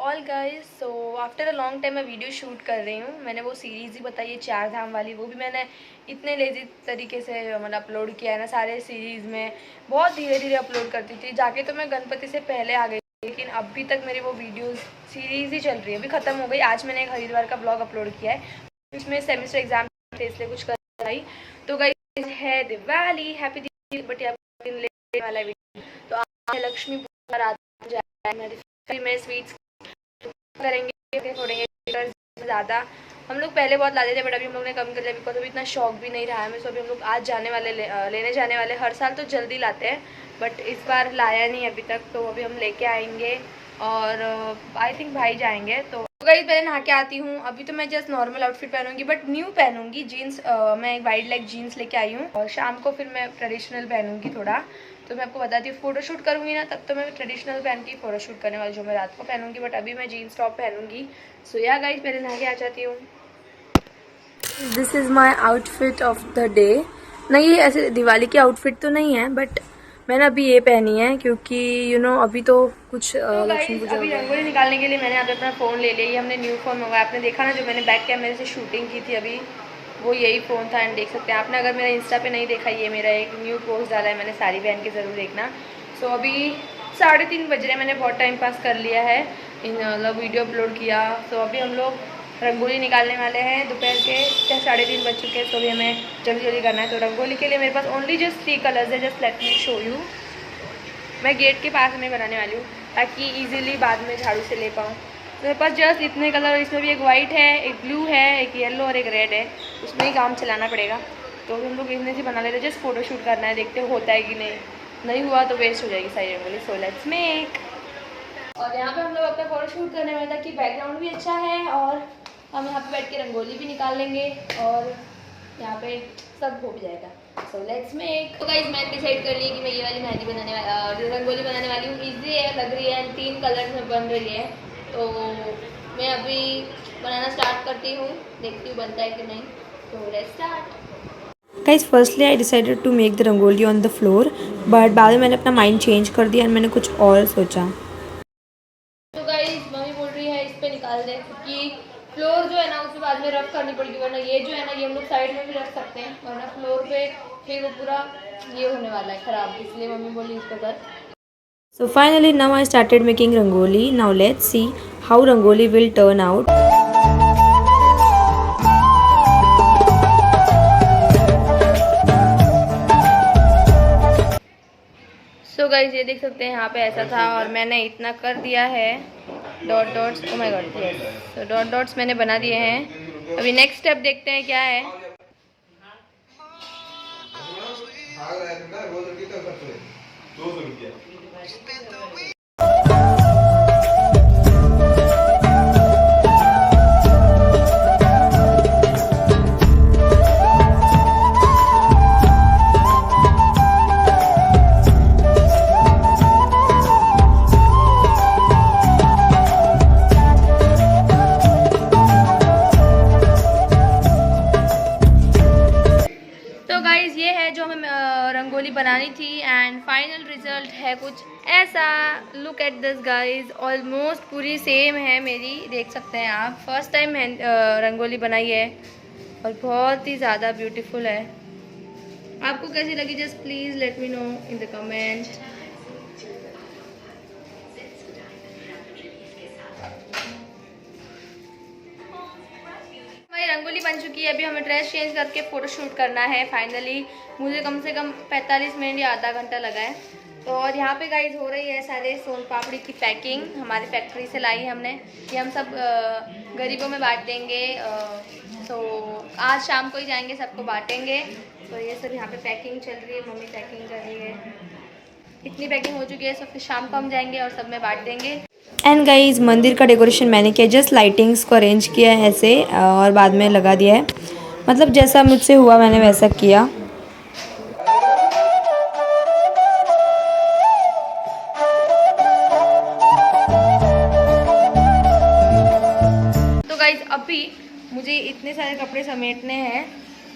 All guys, so after a long time मैं video shoot कर रही हूँ। मैंने वो सीरीज़ ही बताई है 4 धाम वाली, वो भी मैंने इतने लेजी तरीके से मतलब अपलोड किया है ना। सारे सीरीज़ में बहुत धीरे धीरे अपलोड करती थी, जाके तो मैं गणपति से पहले आ गई, लेकिन अभी तक मेरी वो वीडियोज़ सीरीज़ ही चल रही है। अभी ख़त्म हो गई। आज मैंने एक हरिद्वार का ब्लॉग अपलोड किया है, इसमें सेमेस्टर एग्जाम थे इसलिए कुछ कर आई। तो गाइज है दिवाली, हैप्पी दिवाली, बट लेने वाला वीडियो। तो आज है लक्ष्मी पूजा, रात में स्वीट्स करेंगे, फोड़ेंगे ज़्यादा। हम लोग पहले बहुत लाते थे, बट अभी हम लोग ने कम कर दिया बिकॉज अभी इतना शौक भी नहीं रहा है हमें। सो अभी हम लोग आज जाने वाले लेने जाने वाले। हर साल तो जल्दी लाते हैं, बट इस बार लाया नहीं अभी तक, तो अभी हम लेके आएंगे। और आई थिंक भाई जाएंगे। तो गई पहले नहा के आती हूँ। अभी तो मैं जस्ट नॉर्मल आउटफिट पहनूंगी, बट न्यू पहनूंगी जीन्स। मैं एक वाइड लेग जीन्स लेके आई हूँ, और शाम को फिर मैं ट्रेडिशनल पहनूंगी थोड़ा। तो मैं आपको बताती हूँ, फोटोशूट करूँगी ना, तब तो मैं ट्रेडिशनल पहन के फोटोशूट करने वाली, जो मैं रात को पहनूंगी। बट अभी मैं जीन्स टॉप पहनूंगी। सो या गाइस, पहले नहा के आ जाती हूँ। This is my outfit of the day. नहीं, ये ऐसे दिवाली की आउटफिट तो नहीं है, बट मैंने अभी ये पहनी है क्योंकि अभी तो कुछ लक्ष्मी पूजा। अभी रंगोली निकालने के लिए मैंने यहाँ पे अपना फ़ोन ले लिया। ये हमने न्यू फ़ोन मंगाया। आपने देखा ना, जो मैंने बैक कैमरे से शूटिंग की थी अभी, वो यही फ़ोन था। एंड देख सकते हैं आपने, अगर मेरा इंस्टा पे नहीं देखा, ये मेरा एक न्यू पोस्ट डाला है मैंने, साड़ी पहन के ज़रूर देखना। सो अभी 3:30 बज रहे हैं, मैंने बहुत टाइम पास कर लिया है, मतलब वीडियो अपलोड किया। सो अभी हम लोग रंगोली निकालने वाले हैं। दोपहर के 3:30 बज चुके हैं, तो भी हमें जल्दी जल्दी करना है। तो रंगोली के लिए मेरे पास ओनली जस्ट 3 कलर्स है। Just let me show you. मैं गेट के पास में बनाने वाली हूँ, ताकि इजीली बाद में झाड़ू से ले पाऊँ। तो मेरे पास जस्ट इतने कलर, इसमें भी एक वाइट है, एक ब्लू है, एक येलो और एक रेड है। उसमें ही काम चलाना पड़ेगा। तो हम लोग इतने से बना लेते हैं। जस्ट फोटो शूट करना है, देखते होता है कि नहीं हुआ तो वेस्ट हो जाएगी सारी रंगोली। So let's make. और यहाँ पे हम लोग अपना फोटो शूट करने वाले, ताकि बैकग्राउंड भी अच्छा है, और हम यहाँ पे बैठ के रंगोली भी निकाल लेंगे, और यहाँ पे सब हो भी जाएगा। So let's make. तो गाइस, मैंने डिसाइड कर लिया कि मैं ये वाली मेहंदी बनाने वाली, रंगोली बनाने वाली हूँ। ईजी है, लग रही है, 3 कलर्स में बन रही है। तो मैं अभी बनाना स्टार्ट करती हूँ, देखती हूँ बनता है कि नहीं। तो let's start. Guys, firstly I decided to make the rangoli on the floor, but बाद में मैंने अपना माइंड चेंज कर दिया और मैंने कुछ और सोचा। तो गाइस, मम्मी बोल रही है इस पे निकाल दे, क्योंकि फ्लोर जो है ना, उसके बाद में रफ करनी पड़ेगी, वरना ये जो है ना, ये हम लोग साइड में भी रख सकते हैं, वरना फ्लोर पे फिर वो पूरा ये होने वाला है खराब, इसलिए मम्मी बोली इस पे कर। So finally now I started making rangoli. Now let's see how rangoli will turn out. So guys, ये देख सकते हैं यहाँ पे ऐसा था, और मैंने इतना कर दिया है dot dots. Oh my God, yes. तो डॉट डॉट्स मैंने बना दिए हैं। अभी नेक्स्ट स्टेप देखते हैं क्या है। तो गाइज, ये है जो हमें रंगोली बनानी थी, एंड फाइनल रिजल्ट है कुछ ऐसा। Look at this guys, almost पूरी सेम है मेरी, देख सकते हैं आप। फर्स्ट टाइम रंगोली बनाई है, और बहुत ही ज़्यादा ब्यूटीफुल है। आपको कैसी लगी, just please let me know in the comment. हमारी रंगोली बन चुकी है। अभी हमें ड्रेस चेंज करके फ़ोटो शूट करना है। फाइनली मुझे कम से कम 45 मिनट या आधा घंटा लगा है। तो और यहाँ पे गाइज हो रही है सारे सोन पापड़ी की पैकिंग, हमारी फैक्ट्री से लाई है हमने। ये हम सब गरीबों में बांट देंगे। तो आज शाम को ही जाएंगे, सबको बांटेंगे। तो ये सब यहाँ पे पैकिंग चल रही है, मम्मी पैकिंग कर रही है। इतनी पैकिंग हो चुकी है, सब फिर शाम को हम जाएंगे और सब में बांट देंगे। एंड गाइज, मंदिर का डेकोरेशन मैंने किया, जस्ट लाइटिंग्स को अरेंज किया है ऐसे, और बाद में लगा दिया है। मतलब जैसा मुझसे हुआ मैंने वैसा किया। तो गाइज, अभी मुझे इतने सारे कपड़े समेटने हैं,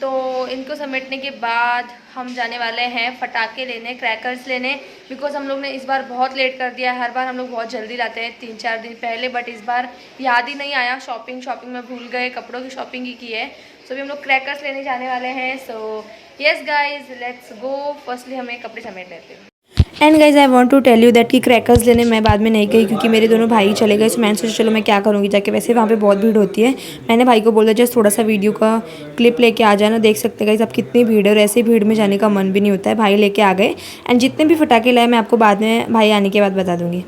तो इनको समेटने के बाद हम जाने वाले हैं फटाके लेने, क्रैकर्स लेने, बिकॉज हम लोग ने इस बार बहुत लेट कर दिया। हर बार हम लोग बहुत जल्दी लाते हैं 3-4 दिन पहले, बट इस बार याद ही नहीं आया। शॉपिंग में भूल गए, कपड़ों की शॉपिंग ही की है। सो अभी हम लोग क्रैकर्स लेने जाने वाले हैं। So yes guys, let's go. Firstly हमें कपड़े समेट लेते हैं। And guys I want to tell you that कि क्रैकर्स लेने मैं बाद में नहीं गई, क्योंकि मेरे दोनों भाई चले गए। सो मैंने सोचा चलो मैं क्या करूँगी जाके, वैसे वहाँ पे बहुत भीड़ होती है। मैंने भाई को बोला जस्ट थोड़ा सा वीडियो का क्लिप लेके आ जाना। देख सकते गाइज आप कितनी भीड़ है, और ऐसे भीड़ में जाने का मन भी नहीं होता है। भाई लेके आ गए, एंड जितने भी फटाके लाए मैं आपको बाद में भाई आने के बाद बता दूँगी।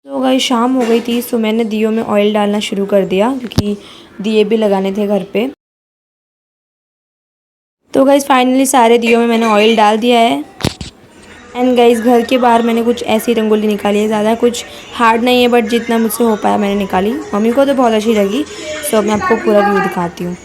तो गाइज शाम हो गई थी, सो मैंने दियों में ऑयल डालना शुरू कर दिया, क्योंकि दिए भी लगाने थे घर पे। तो गाइज फाइनली सारे दियों में मैंने ऑयल डाल दिया है। एंड गाइस घर के बाहर मैंने कुछ ऐसी रंगोली निकाली है, ज़्यादा कुछ हार्ड नहीं है, बट जितना मुझसे हो पाया मैंने निकाली। मम्मी को तो बहुत अच्छी लगी। सो अब मैं आपको पूरा व्यू दिखाती हूँ।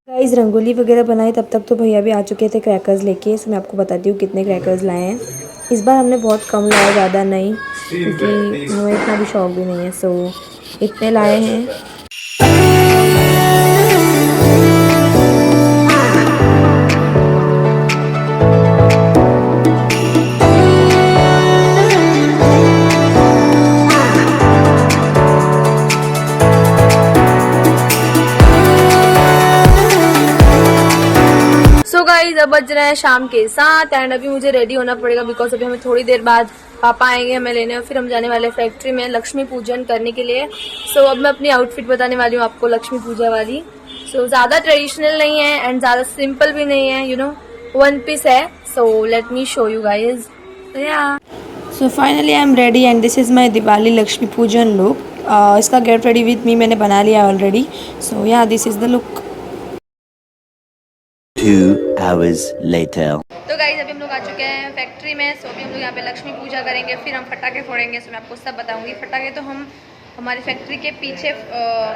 गाइस रंगोली वगैरह बनाई, तब तक तो भैया भी आ चुके थे क्रैकर्स लेके। सो मैं आपको बताती हूँ कितने क्रैकर्स लाए हैं। इस बार हमने बहुत कम लाया, ज़्यादा नहीं, क्योंकि हमें इतना भी शौक भी नहीं है। सो इतने लाए हैं। सो गाइस अब बज रहे हैं शाम के 7 एंड अभी मुझे रेडी होना पड़ेगा, बिकॉज अभी हमें थोड़ी देर बाद पापा आएंगे हमें लेने, और फिर हम जाने वाले फैक्ट्री में लक्ष्मी पूजन करने के लिए। सो अब मैं अपनी आउटफिट बताने वाली हूँ आपको, लक्ष्मी पूजा वाली। सो ज़्यादा ट्रेडिशनल नहीं है एंड ज़्यादा सिंपल भी नहीं है, यू नो, वन पीस है। So let me show you guys. So finally I am ready and this is my Diwali Lakshmi पूजन लुक। इसका गेट रेडी विथ मी मैंने बना लिया ऑलरेडी। सो या this is the look. 2 hours later. तो guys अभी हम लोग आ चुके हैं फैक्ट्री में। सो अभी हम लोग यहाँ पे लक्ष्मी पूजा करेंगे, फिर हम फटाके फोड़ेंगे। सो मैं आपको सब बताऊंगी। फटाके तो हम हमारी फैक्ट्री के पीछे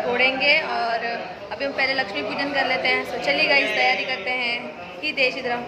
फोड़ेंगे, और अभी हम पहले लक्ष्मी पूजन कर लेते हैं। सो चलिए गाइज तैयारी करते हैं कि देश इधर।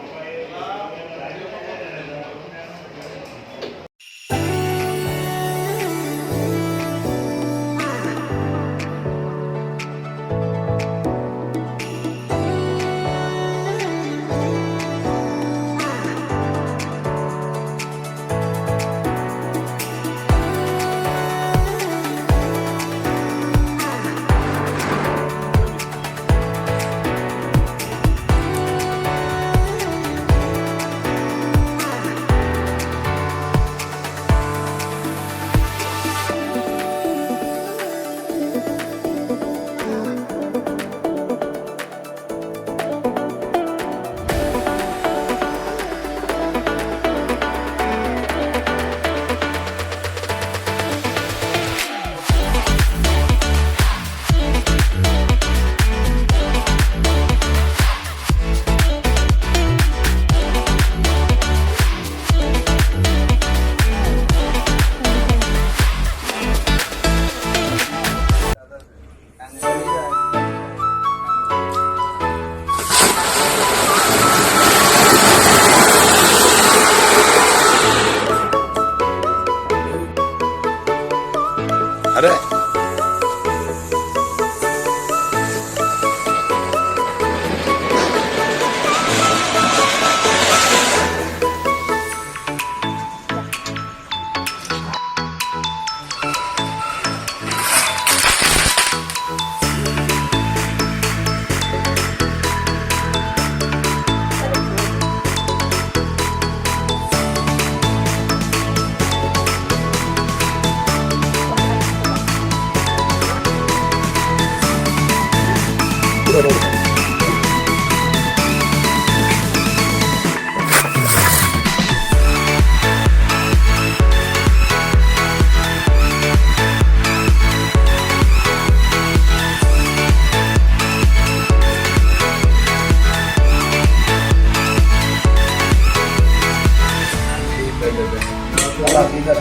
अरे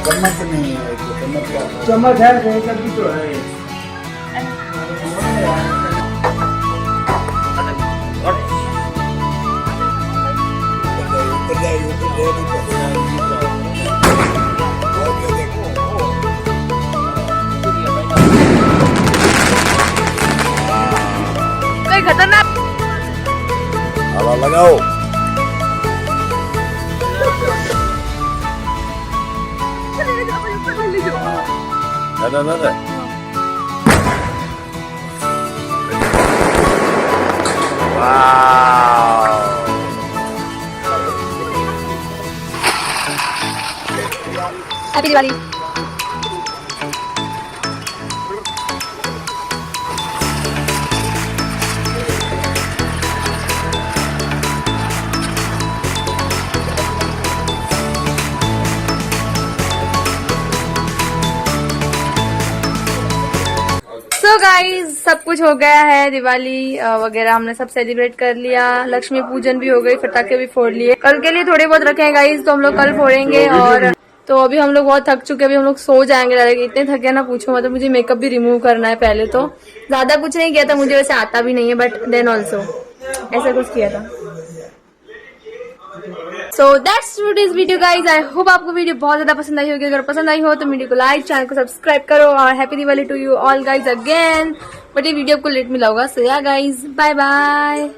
चम्मच नहीं है, चम्मच है भी तो है। खतरनाक। हवा लगाओ। ना हैप्पी दिवाली। सो गाइज सब कुछ हो गया है, दिवाली वगैरह हमने सब सेलिब्रेट कर लिया, लक्ष्मी पूजन भी हो गई, पटाखे भी फोड़ लिए। कल के लिए थोड़े बहुत रखे हैं गाइज, तो हम लोग कल फोड़ेंगे। और तो अभी हम लोग बहुत थक चुके हैं, अभी हम लोग सो जाएंगे डायरेक्ट। इतने थके ना पूछो, मतलब मुझे मेकअप भी रिमूव करना है। पहले तो ज्यादा कुछ नहीं किया था, मुझे वैसे आता भी नहीं है, बट देन ऑल्सो ऐसा कुछ किया था। So that's today's video guys. I hope आपको वीडियो बहुत ज्यादा पसंद आई होगी। अगर पसंद आई हो तो वीडियो को लाइक, चैनल को सब्सक्राइब करो और happy Diwali to you all guys again. But ये वीडियो आपको लेट मिला होगा। सो या गाइज, बाय बाय।